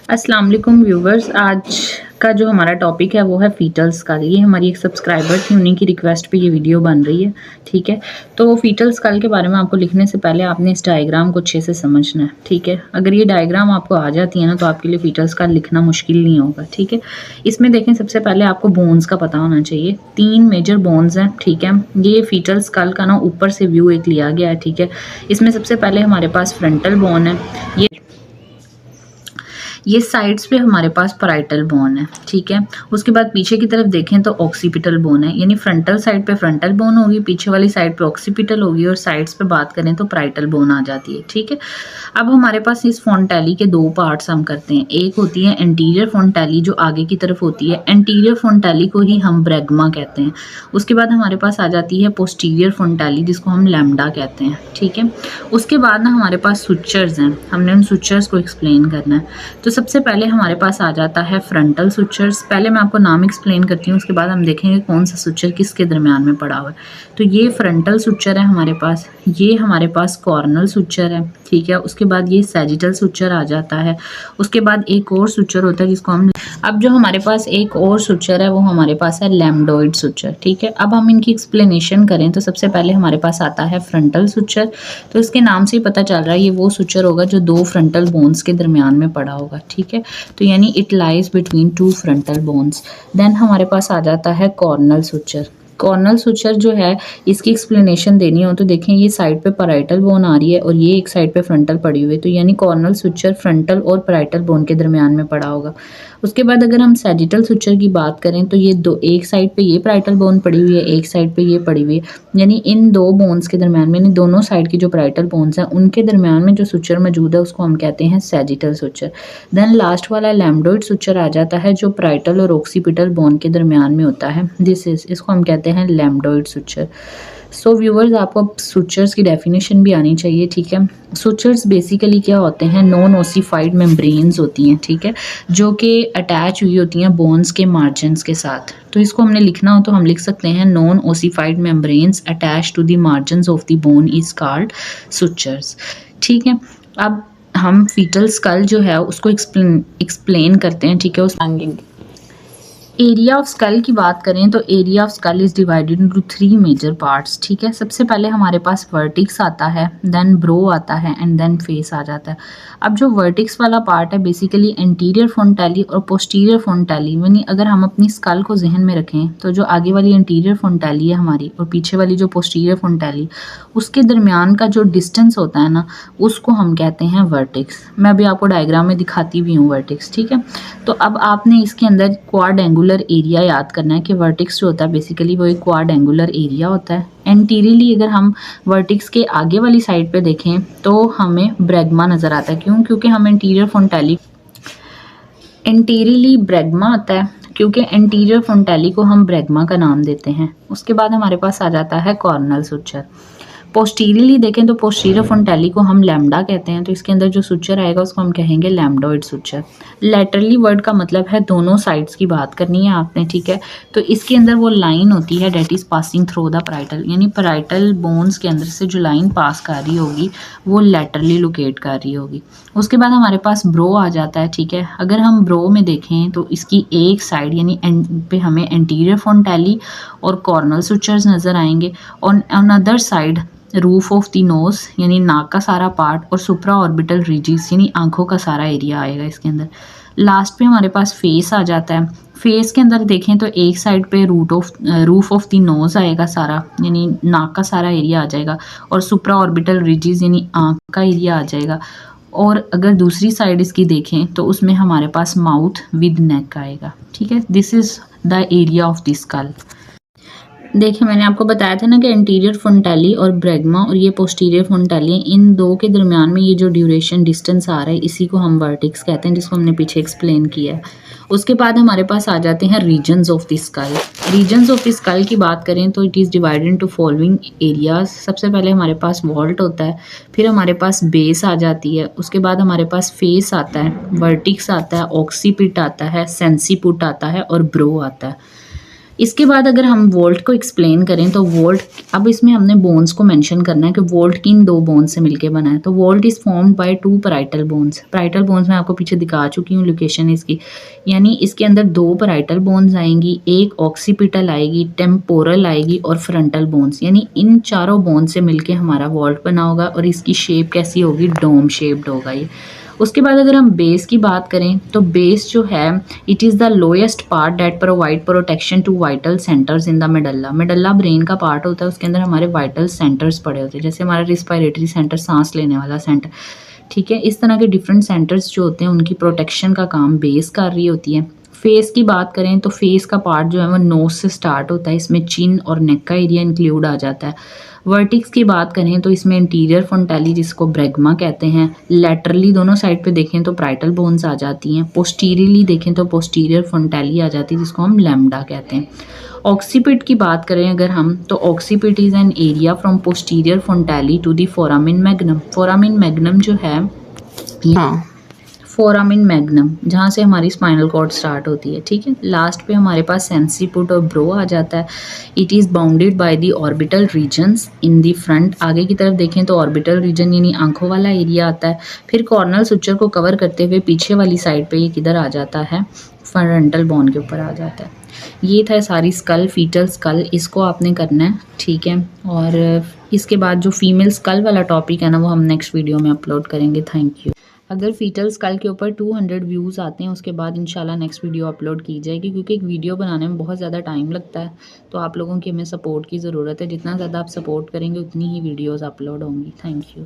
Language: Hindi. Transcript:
अस्सलाम वालेकुम व्यूवर्स। आज का जो हमारा टॉपिक है वो है फीटल स्कल। ये हमारी एक सब्सक्राइबर थी, उन्हीं की रिक्वेस्ट पे ये वीडियो बन रही है। ठीक है, तो फीटल स्कल के बारे में आपको लिखने से पहले आपने इस डायग्राम को अच्छे से समझना है। ठीक है, अगर ये डायग्राम आपको आ जाती है ना तो आपके लिए फीटल स्कल लिखना मुश्किल नहीं होगा। ठीक है, इसमें देखें सबसे पहले आपको बोन्स का पता होना चाहिए। 3 मेजर बोन्स हैं। ठीक है, ये फीटल स्कल का ना ऊपर से व्यू एक लिया गया है। ठीक है, इसमें सबसे पहले हमारे पास फ्रंटल बोन है। ये साइड्स पे हमारे पास पैराइटल बोन है। ठीक है, उसके बाद पीछे की तरफ देखें तो ऑक्सीपिटल बोन है, यानी फ्रंटल साइड पे फ्रंटल बोन होगी, पीछे वाली साइड पे ऑक्सीपिटल होगी, और साइड्स पे बात करें तो पैराइटल बोन आ जाती है। ठीक है, अब हमारे पास इस फोंटेली के 2 पार्ट्स हम करते हैं। एक होती है एंटीरियर फोंटेली जो आगे की तरफ होती है, एंटीरियर फोंटेली को ही हम ब्रैग्मा कहते हैं। उसके बाद हमारे पास आ जाती है पोस्टीरियर फोंटेली जिसको हम लैम्डा कहते हैं। ठीक है, उसके बाद ना हमारे पास सुचर्स हैं, हमने उन सुचर्स को एक्सप्लेन करना है। तो सबसे पहले हमारे पास आ जाता है फ्रंटल सुचर्स। पहले मैं आपको नाम एक्सप्लेन करती हूँ, उसके बाद हम देखेंगे कौन सा सुचर किसके दरमियान में पड़ा हुआ है। तो ये फ्रंटल सुचर है हमारे पास, ये हमारे पास कॉर्नल सुचर है। ठीक है, उसके बाद ये सैजिटल सुचर आ जाता है। उसके बाद एक और सुचर होता है जिसको हम, अब जो हमारे पास एक और सुचर है वो हमारे पास है लैम्डोइड सुचर। ठीक है, अब हम इनकी एक्सप्लेनेशन करें तो सबसे पहले हमारे पास आता है फ्रंटल सुचर। तो इसके नाम से ही पता चल रहा है ये वो सुचर होगा जो 2 फ्रंटल बोन्स के दरमियान में पड़ा होगा। ठीक है, तो यानी it lies between 2 frontal bones. Then हमारे पास आ जाता है कॉर्नल सुचर। कॉर्नल सुचर जो है इसकी एक्सप्लेनेशन देनी हो तो देखें ये साइड पे पैराइटल बोन आ रही है और ये एक साइड पे फ्रंटल पड़ी हुई है, तो यानी कॉर्नल सुचर फ्रंटल और पैराइटल बोन के दरमियान में पड़ा होगा। उसके बाद अगर हम सैजिटल सुचर की बात करें तो ये दो, एक साइड पे ये पैराइटल बोन पड़ी हुई है, एक साइड पे ये पड़ी हुई है, यानी इन 2 बोन्स के दरमियान में, यानी दोनों साइड की जो पैराइटल बोन्स हैं उनके दरमियान में जो सुचर मौजूद है उसको हम कहते हैं सैजिटल सुचर। देन लास्ट वाला लैम्डोइड सुचर आ जाता है जो पैराइटल और ऑक्सीपिटल बोन के दरमियान में होता है। इसको हम कहते हैं लैम्डोइड सुचर। सो व्यूवर्स, आपको सुचर्स की डेफिनेशन भी आनी चाहिए। ठीक है, सुचर्स बेसिकली क्या होते हैं, नॉन ओसिफाइड मेम्ब्रेन्स होती हैं। ठीक है, जो कि अटैच हुई होती हैं बोन्स के मार्जिन्स के साथ। तो इसको हमने लिखना हो तो हम लिख सकते हैं non ossified membranes attach to the margins of the bone is called sutures. ठीक है, अब हम फीटल स्कल जो है उसको एक्सप्लेन करते हैं। ठीक है, उस एरिया ऑफ स्कल की बात करें तो area of skull is divided into 3 major parts. ठीक है, सबसे पहले हमारे पास वर्टिक्स आता है, देन ब्रो आता है एंड देन फेस आ जाता है। अब जो वर्टिक्स वाला पार्ट है बेसिकली एंटीरियर फोंटेली और पोस्टीरियर फोंटेली, यानी अगर हम अपनी स्कल को जहन में रखें तो जो आगे वाली एंटीरियर फोंटेली है हमारी और पीछे वाली जो पोस्टीरियर फोंटेली, उसके दरमियान का जो डिस्टेंस होता है ना उसको हम कहते हैं वर्टिक्स। मैं अभी आपको डायग्राम में दिखाती भी हूँ वर्टिक्स। ठीक है, तो अब आपने इसके अंदर क्वाड्रेंगुलर एरिया याद करना है कि वर्टिक्स जो होता है बेसिकली वो एक क्वाड्रेंगुलर एरिया होता है। एंटीरियरली अगर हम वर्टिक्स के आगे वाली साइड पे देखें तो हमें ब्रैग्मा नज़र आता है। क्यों? क्योंकि हम एंटीरियर फोंटेली, एंटीरियरली ब्रैग्मा आता है क्योंकि एंटीरियर फोंटेली को हम ब्रैग्मा का नाम देते हैं। उसके बाद हमारे पास आ जाता है कॉर्नल सुचर। पोस्टीरियरली देखें तो पोस्टीरियर फोंटेली को हम लैम्डा कहते हैं, तो इसके अंदर जो सुचर आएगा उसको हम कहेंगे लैम्डोइड सुचर। लैटरली वर्ड का मतलब है दोनों साइड्स की बात करनी है आपने। ठीक है, तो इसके अंदर वो लाइन होती है that is passing through the parietal, यानी पैराइटल बोन्स के अंदर से जो लाइन पास कर रही होगी वो लैटरली लोकेट कर रही होगी। उसके बाद हमारे पास ब्रो आ जाता है। ठीक है, अगर हम ब्रो में देखें तो इसकी एक साइड यानी एंड पे हमें एंटीरियर फोंटेली और कॉर्नल सुचर्स नज़र आएंगे, और on other side roof of the nose यानी नाक का सारा पार्ट और सुप्रा ऑर्बिटल रीजिस यानी आंखों का सारा एरिया आएगा इसके अंदर। लास्ट पे हमारे पास फेस आ जाता है। फेस के अंदर देखें तो एक साइड पे रूफ ऑफ द नोज आएगा सारा, यानी नाक का सारा एरिया आ जाएगा, और सुप्रा ऑर्बिटल रीजिस यानी आंख का एरिया आ जाएगा। और अगर दूसरी साइड इसकी देखें तो उसमें हमारे पास माउथ विद नेक आएगा। ठीक है, this is the area of the school. देखिए, मैंने आपको बताया था ना कि एंटीरियर फोंटेली और ब्रैग्मा और ये पोस्टीरियर फोंटेली, इन 2 के दरमियान में ये जो ड्यूरेशन डिस्टेंस आ रहा है इसी को हम वर्टिक्स कहते हैं, जिसको हमने पीछे एक्सप्लेन किया है। उसके बाद हमारे पास आ जाते हैं regions of the skull. Regions of the skull की बात करें तो it is divided into following areas. सबसे पहले हमारे पास वॉल्ट होता है, फिर हमारे पास बेस आ जाती है, उसके बाद हमारे पास फेस आता है, वर्टिक्स आता है, ऑक्सीपिट आता है, सेंसीपुट आता है और ब्रो आता है। इसके बाद अगर हम वोल्ट को एक्सप्लेन करें तो वोल्ट, अब इसमें हमने बोन्स को मेंशन करना है कि वोल्ट किन दो बोन्स से मिलके बना है। तो volt is formed by 2 parietal bones. Parietal bones मैं आपको पीछे दिखा चुकी हूँ लोकेशन इसकी, यानी इसके अंदर 2 पैराइटल बोन्स आएंगी, एक ऑक्सीपिटल आएगी, टेम्पोरल आएगी और फ्रंटल बोन्स, यानी इन चारों बोन्स से मिलके हमारा वोल्ट बना होगा और इसकी शेप कैसी होगी, डोम शेप्ड होगा ये। उसके बाद अगर हम बेस की बात करें तो बेस जो है it is the lowest part that provide protection to vital centres in the medulla. Medulla brain का पार्ट होता है, उसके अंदर हमारे वाइटल सेंटर्स पड़े होते हैं, जैसे हमारा रिस्पायरेटरी सेंटर, सांस लेने वाला सेंटर, ठीक है। इस तरह के डिफरेंट सेंटर्स जो होते हैं उनकी प्रोटेक्शन का काम बेस कर रही होती है। फेस की बात करें तो फेस का पार्ट जो है वो नोज से स्टार्ट होता है, इसमें चिन और नेक का एरिया इंक्लूड आ जाता है। वर्टिक्स की बात करें तो इसमें इंटीरियर फ्रंटैली जिसको ब्रैग्मा कहते हैं, लैटरली दोनों साइड पे देखें तो पैराइटल बोन्स आ जाती हैं, पोस्टीरियरली देखें तो पोस्टीरियर फ्रंटैली आ जाती है जिसको हम लैम्डा कहते हैं। ऑक्सीपिट की बात करें अगर हम तो occiput is an area from posterior frontally to the foramen magnum. Foramen magnum जो है, हाँ, फोरामिन मैग्नम जहाँ से हमारी स्पाइनल कॉर्ड स्टार्ट होती है, ठीक है। लास्ट पे हमारे पास सेंसिपुट और ब्रो आ जाता है। It is bounded by the orbital regions in the front. आगे की तरफ देखें तो ऑर्बिटल रीजन यानी आंखों वाला एरिया आता है। फिर कॉर्नल सुचर को कवर करते हुए पीछे वाली साइड पे ये किधर आ जाता है, फ्रंटल बोन के ऊपर आ जाता है। ये था सारी स्कल, फीटल स्कल, इसको आपने करना है, ठीक है। और इसके बाद जो फीमेल स्कल वाला टॉपिक है ना वो हम नेक्स्ट वीडियो में अपलोड करेंगे। Thank you. अगर फीटल स्कल के ऊपर 200 व्यूज़ आते हैं उसके बाद इंशाल्लाह नेक्स्ट वीडियो अपलोड की जाएगी, क्योंकि एक वीडियो बनाने में बहुत ज़्यादा टाइम लगता है, तो आप लोगों की हमें सपोर्ट की ज़रूरत है। जितना ज़्यादा आप सपोर्ट करेंगे उतनी ही वीडियोज़ अपलोड होंगी। Thank you.